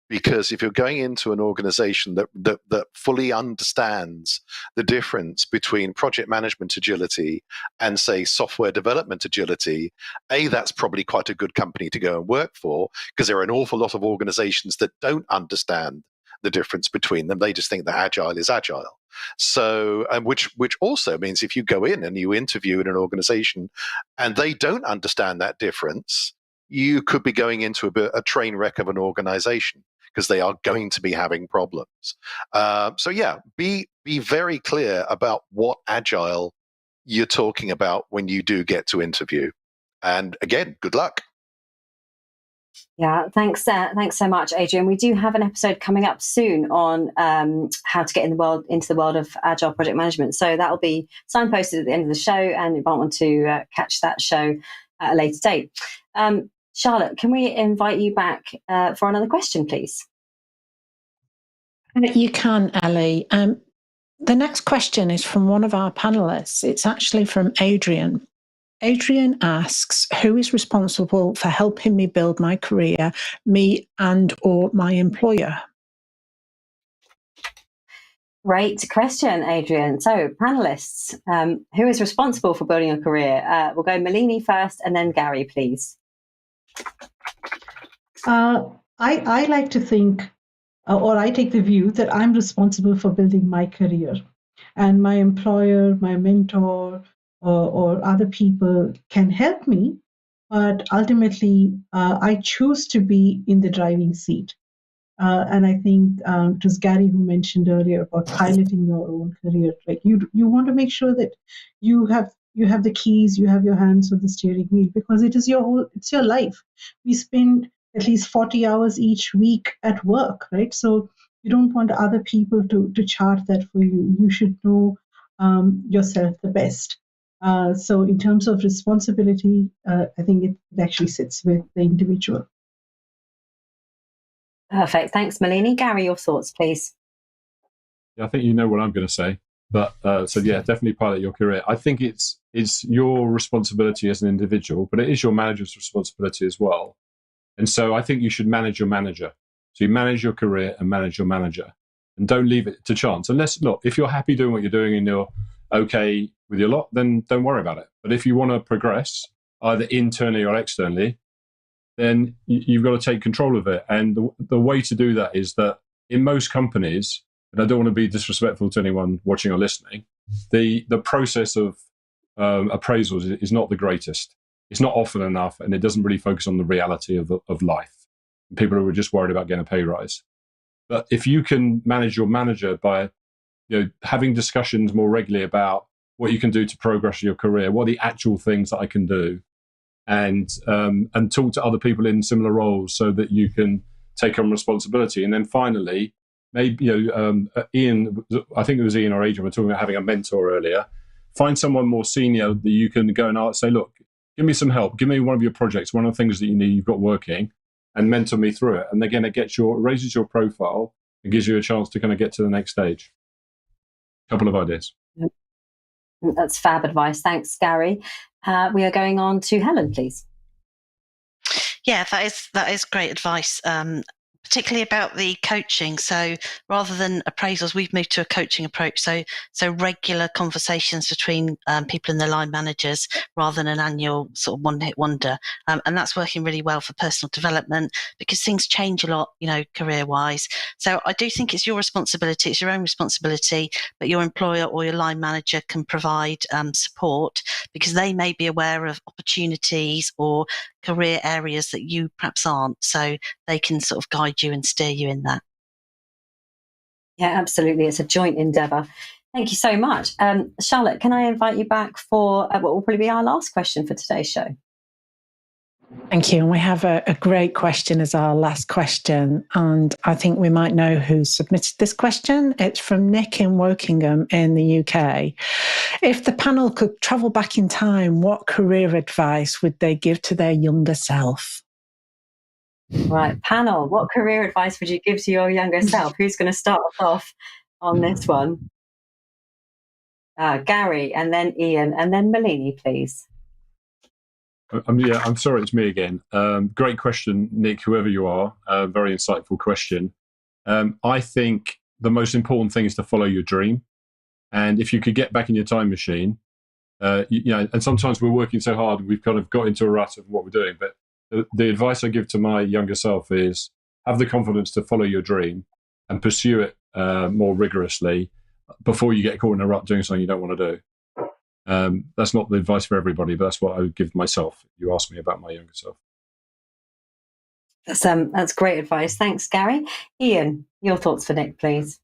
Because if you're going into an organization that fully understands the difference between project management agility and, say, software development agility, that's probably quite a good company to go and work for, because there are an awful lot of organizations that don't understand the difference between them. They just think that Agile is Agile. So, which also means if you go in and you interview in an organization and they don't understand that difference, you could be going into a train wreck of an organization, because they are going to be having problems. So yeah, be very clear about what Agile you're talking about when you do get to interview. And again, good luck.
Yeah, thanks so much, Adrian. We do have an episode coming up soon on how to get into the world of Agile project management. So that will be signposted at the end of the show, and you might want to catch that show at a later date. Charlotte, can we invite you back for another question, please?
You can, Ellie. The next question is from one of our panelists. It's actually from Adrian. Adrian asks, who is responsible for helping me build my career, me and or my employer?
Great question, Adrian. So, panelists, who is responsible for building a career? We'll go Malini first, and then Gary, please.
I like to think, or I take the view that I'm responsible for building my career, and my employer, my mentor, or other people can help me, but ultimately I choose to be in the driving seat. And I think it was Gary who mentioned earlier about piloting your own career. Like you want to make sure that you have you have the keys, you have your hands on the steering wheel, because it's your life. We spend at least 40 hours each week at work, right? So you don't want other people to chart that for you. You should know yourself the best. So in terms of responsibility, I think it actually sits with the individual.
Perfect. Thanks, Malini. Gary, your thoughts, please.
Yeah, I think you know what I'm going to say. But so yeah, definitely pilot your career. I think it's your responsibility as an individual, but it is your manager's responsibility as well. And so I think you should manage your manager. So you manage your career and manage your manager, and don't leave it to chance. Unless, look, if you're happy doing what you're doing and you're okay with your lot, then don't worry about it. But if you want to progress, either internally or externally, then you've got to take control of it. And the way to do that is that in most companies, and I don't want to be disrespectful to anyone watching or listening, the process of appraisals is not the greatest. It's not often enough, and it doesn't really focus on the reality of life. People are just worried about getting a pay rise. But if you can manage your manager by having discussions more regularly about what you can do to progress your career, what are the actual things that I can do, and talk to other people in similar roles so that you can take on responsibility. And then finally, maybe Ian, I think it was Ian or Adrian, were talking about having a mentor earlier. Find someone more senior that you can go and say, look, give me some help. Give me one of your projects, one of the things that you've got working, and mentor me through it. And again, it raises your profile and gives you a chance to kind of get to the next stage. A couple of ideas.
That's fab advice. Thanks, Gary. We are going on to Helen, please.
Yeah, that is great advice. Particularly about the coaching. So rather than appraisals, we've moved to a coaching approach. So regular conversations between people and their line managers rather than an annual sort of one-hit wonder. And that's working really well for personal development because things change a lot, career-wise. So I do think it's your responsibility. It's your own responsibility, but your employer or your line manager can provide support because they may be aware of opportunities or career areas that you perhaps aren't. So they can sort of guide you and steer you in that.
Yeah, absolutely. It's a joint endeavour. Thank you so much. Charlotte, can I invite you back for what will probably be our last question for today's show?
Thank you. And we have a great question as our last question. And I think we might know who submitted this question. It's from Nick in Wokingham in the UK. If the panel could travel back in time, what career advice would they give to their younger self?
Right, panel, what career advice would you give to your younger self? Who's going to start us off on this one? Gary, and then Ian, and then Malini, please.
I'm sorry, it's me again. Great question, Nick, whoever you are. Very insightful question. I think the most important thing is to follow your dream. And if you could get back in your time machine, and sometimes we're working so hard, we've kind of got into a rut of what we're doing. But the advice I give to my younger self is have the confidence to follow your dream and pursue it more rigorously before you get caught in a rut doing something you don't want to do. That's not the advice for everybody, but that's what I would give myself. You asked me about my younger self.
That's great advice. Thanks, Gary. Ian, your thoughts for Nick, please.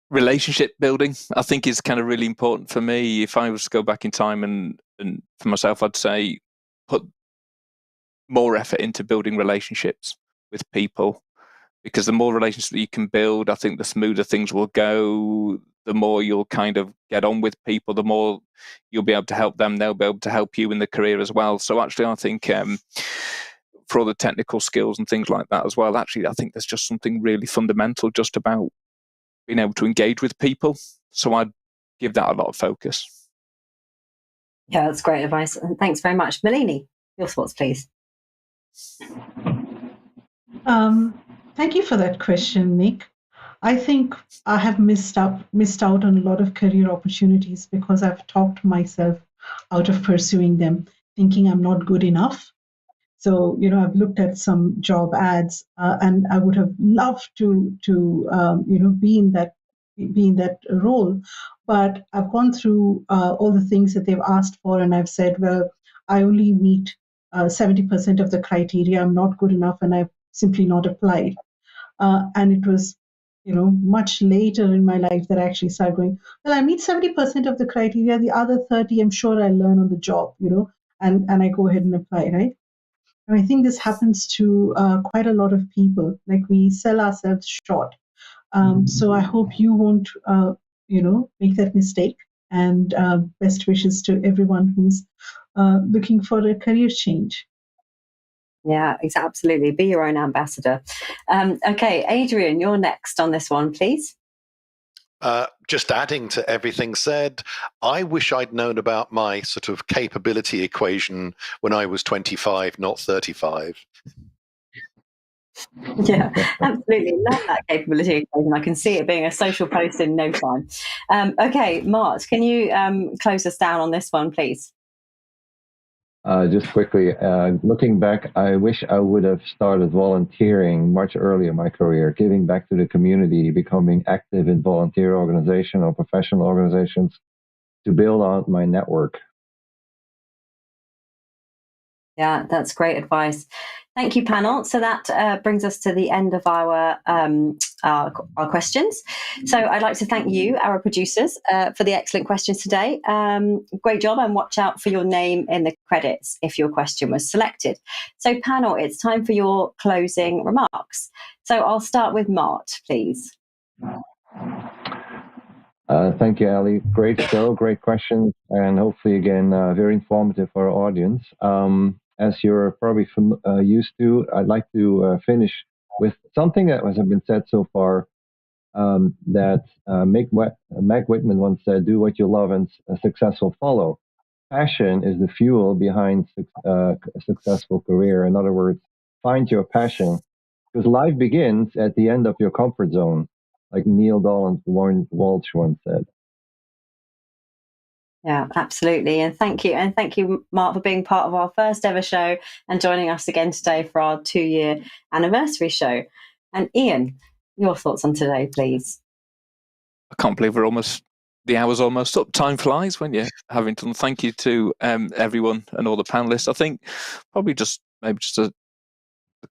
Relationship building, I think, is kind of really important for me. If I was to go back in time and for myself, I'd say put more effort into building relationships with people, because the more relationships that you can build, I think the smoother things will go. The more you'll kind of get on with people, the more you'll be able to help them. They'll be able to help you in the career as well. So actually, I think for all the technical skills and things like that as well, actually, I think there's just something really fundamental just about being able to engage with people. So I'd give that a lot of focus.
Yeah, that's great advice. Thanks very much. Malini, your thoughts, please.
Thank you for that question, Nick. I think I have missed out on a lot of career opportunities because I've talked myself out of pursuing them, thinking I'm not good enough. So, I've looked at some job ads, and I would have loved to be in that role, but I've gone through all the things that they've asked for, and I've said, well, I only meet 70% of the criteria. I'm not good enough, and I've simply not applied. And it was much later in my life that I actually started going, well, I meet 70% of the criteria, the other 30, I'm sure I'll learn on the job, and I go ahead and apply, right? And I think this happens to quite a lot of people. Like, we sell ourselves short. So I hope you won't, make that mistake. And best wishes to everyone who's looking for a career change.
Yeah, absolutely. Be your own ambassador. Okay, Adrian, you're next on this one, please.
Just adding to everything said, I wish I'd known about my sort of capability equation when I was 25, not 35.
Yeah, absolutely. Love that capability equation. I can see it being a social post in no time. Okay, Mart, can you close us down on this one, please?
Just quickly, looking back, I wish I would have started volunteering much earlier in my career, giving back to the community, becoming active in volunteer organizations or professional organizations to build out my network.
Yeah, that's great advice. Thank you, panel. So that brings us to the end of our questions. So I'd like to thank you, our producers, for the excellent questions today. Great job, and watch out for your name in the credits if your question was selected. So panel, it's time for your closing remarks. So I'll start with Mart, please.
Thank you, Ellie. Great show, great questions, and hopefully, again, very informative for our audience. As you're probably used to, I'd like to finish with something that has been said so far, that Meg Whitman once said, do what you love and success will follow. Passion is the fuel behind a successful career. In other words, find your passion, because life begins at the end of your comfort zone, like Neil Dolan Walsh once said.
Yeah, absolutely. And thank you, Mart, for being part of our first ever show and joining us again today for our 2-year anniversary show. And Ian, your thoughts on today, please.
I can't believe the hour's almost up. Time flies when you're having fun. Thank you to everyone and all the panelists. I think probably just a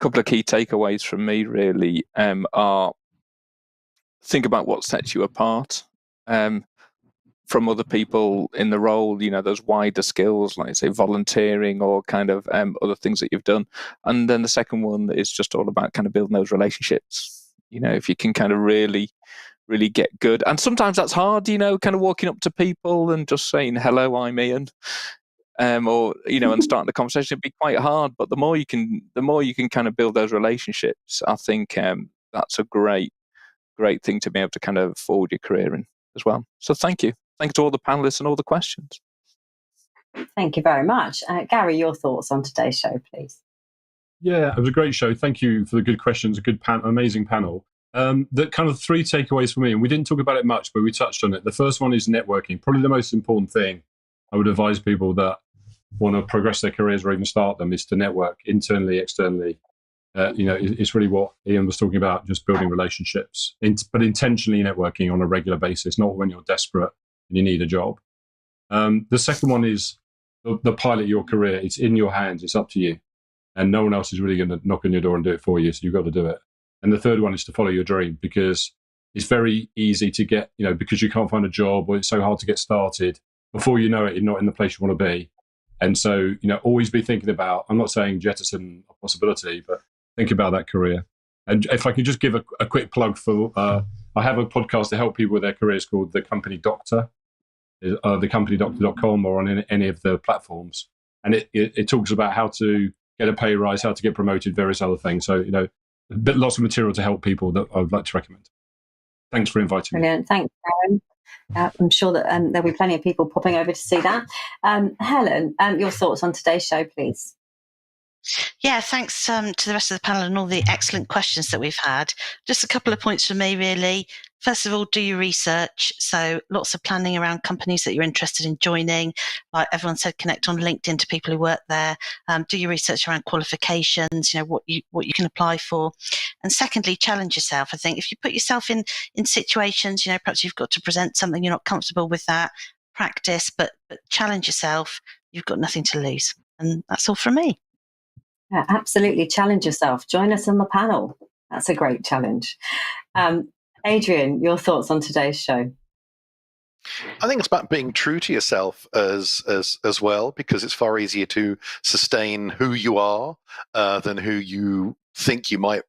couple of key takeaways from me really are think about what sets you apart from other people in the role, those wider skills, like say volunteering or kind of other things that you've done. And then the second one is just all about kind of building those relationships. If you can kind of really get good. And sometimes that's hard, kind of walking up to people and just saying, hello, I'm Ian. Or, and starting the conversation, it'd be quite hard. But the more you can kind of build those relationships, I think that's a great thing to be able to kind of forward your career in as well. So thank you. Thanks to all the panelists and all the questions.
Thank you very much. Gary, your thoughts on today's show, please.
Yeah, it was a great show. Thank you for the good questions, a good amazing panel. The kind of 3 takeaways for me, and we didn't talk about it much, but we touched on it. The first one is networking. Probably the most important thing I would advise people that want to progress their careers or even start them is to network internally, externally. It's really what Ian was talking about, just building relationships, but intentionally networking on a regular basis, not when you're desperate and you need a job. The second one is the pilot your career. It's in your hands. It's up to you. And no one else is really going to knock on your door and do it for you. So you've got to do it. And the third one is to follow your dream, because it's very easy to get, because you can't find a job or it's so hard to get started. Before you know it, you're not in the place you want to be. And so, always be thinking about, I'm not saying jettison a possibility, but think about that career. And if I could just give a quick plug for, I have a podcast to help people with their careers called The Company Doctor, thecompany.com, or on any of the platforms. And it talks about how to get a pay rise, how to get promoted, various other things. So, lots of material to help people that I would like to recommend. Thanks for inviting me.
Brilliant. Thanks, Aaron. I'm sure that there'll be plenty of people popping over to see that. Helen, your thoughts on today's show, please.
Yeah, thanks to the rest of the panel and all the excellent questions that we've had. Just a couple of points from me, really. First of all, do your research. So lots of planning around companies that you're interested in joining. Like everyone said, connect on LinkedIn to people who work there. Do your research around qualifications, what you can apply for. And secondly, challenge yourself. I think if you put yourself in situations, perhaps you've got to present something, you're not comfortable with that, practice, but challenge yourself. You've got nothing to lose. And that's all from me.
Yeah, absolutely. Challenge yourself. Join us on the panel. That's a great challenge. Adrian, your thoughts on today's show?
I think it's about being true to yourself as well, because it's far easier to sustain who you are than who you think you might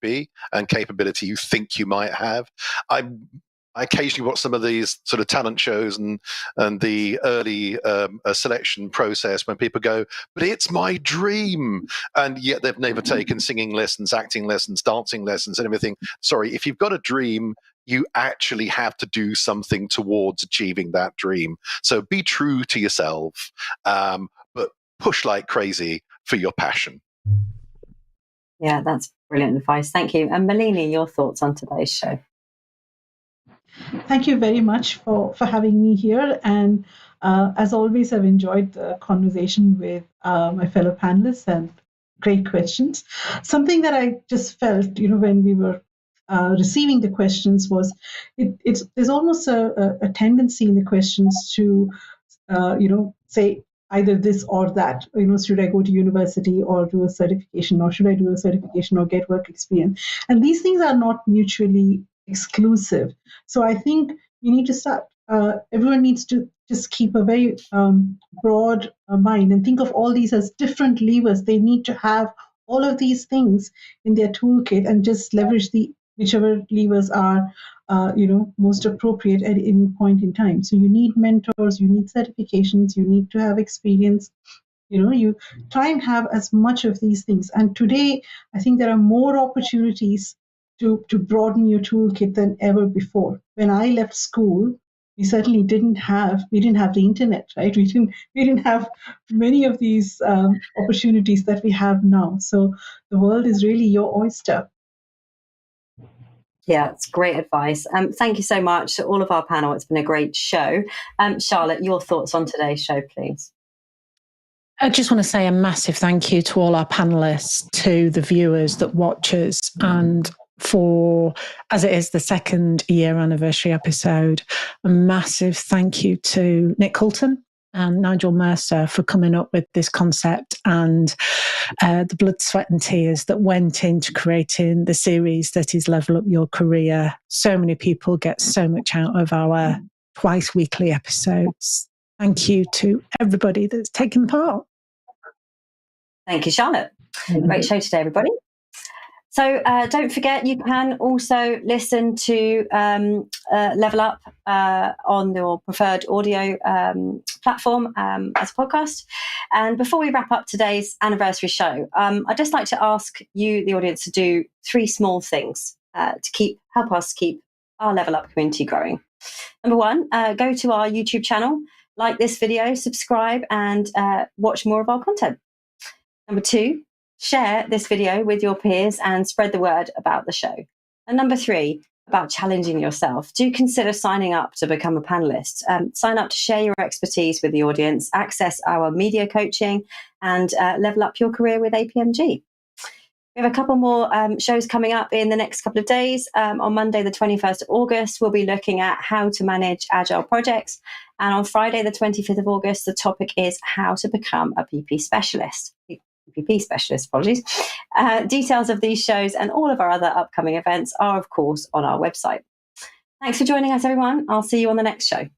be, and capability you think you might have. I occasionally watch some of these sort of talent shows and the early selection process when people go, but it's my dream, and yet they've never taken singing lessons, acting lessons, dancing lessons, and everything. Sorry, if you've got a dream, you actually have to do something towards achieving that dream. So be true to yourself, but push like crazy for your passion.
Yeah, that's brilliant advice. Thank you. And Malini, your thoughts on today's show?
Thank you very much for having me here. And as always, I've enjoyed the conversation with my fellow panelists, and great questions. Something that I just felt, when we were receiving the questions was there's almost a tendency in the questions to, say either this or that. Should I go to university or do a certification, or should I do a certification or get work experience? And these things are not mutually exclusive. So I think you need to start, everyone needs to just keep a very broad mind and think of all these as different levers. They need to have all of these things in their toolkit and just leverage whichever levers are most appropriate at any point in time. So you need mentors, you need certifications, you need to have experience. You try and have as much of these things. And today, I think there are more opportunities to broaden your toolkit than ever before. When I left school, we certainly didn't have the internet, right? We didn't have many of these opportunities that we have now. So the world is really your oyster.
Yeah, it's great advice. Thank you so much to all of our panel. It's been a great show. Charlotte, your thoughts on today's show, please.
I just want to say a massive thank you to all our panelists, to the viewers that watch us, and for, as it is the 2nd year anniversary episode, a massive thank you to Nick Coulton and Nigel Mercer for coming up with this concept, and the blood, sweat and tears that went into creating the series that is Level Up Your Career. So many people get so much out of our twice weekly episodes. Thank you to everybody that's taken part.
Thank you, Charlotte. Great show today, everybody. So don't forget, you can also listen to Level Up on your preferred audio platform as a podcast. And before we wrap up today's anniversary show, I'd just like to ask you, the audience, to do 3 small things to help us keep our Level Up community growing. Number 1, go to our YouTube channel, like this video, subscribe, and watch more of our content. Number 2, share this video with your peers and spread the word about the show. And number 3, about challenging yourself. Do consider signing up to become a panelist. Sign up to share your expertise with the audience, access our media coaching, and level up your career with APMG. We have a couple more shows coming up in the next couple of days. On Monday, the 21st of August, we'll be looking at how to manage Agile projects. And on Friday, the 25th of August, the topic is how to become a PP specialist. Apologies. Details of these shows and all of our other upcoming events are, of course, on our website. Thanks for joining us, everyone. I'll see you on the next show.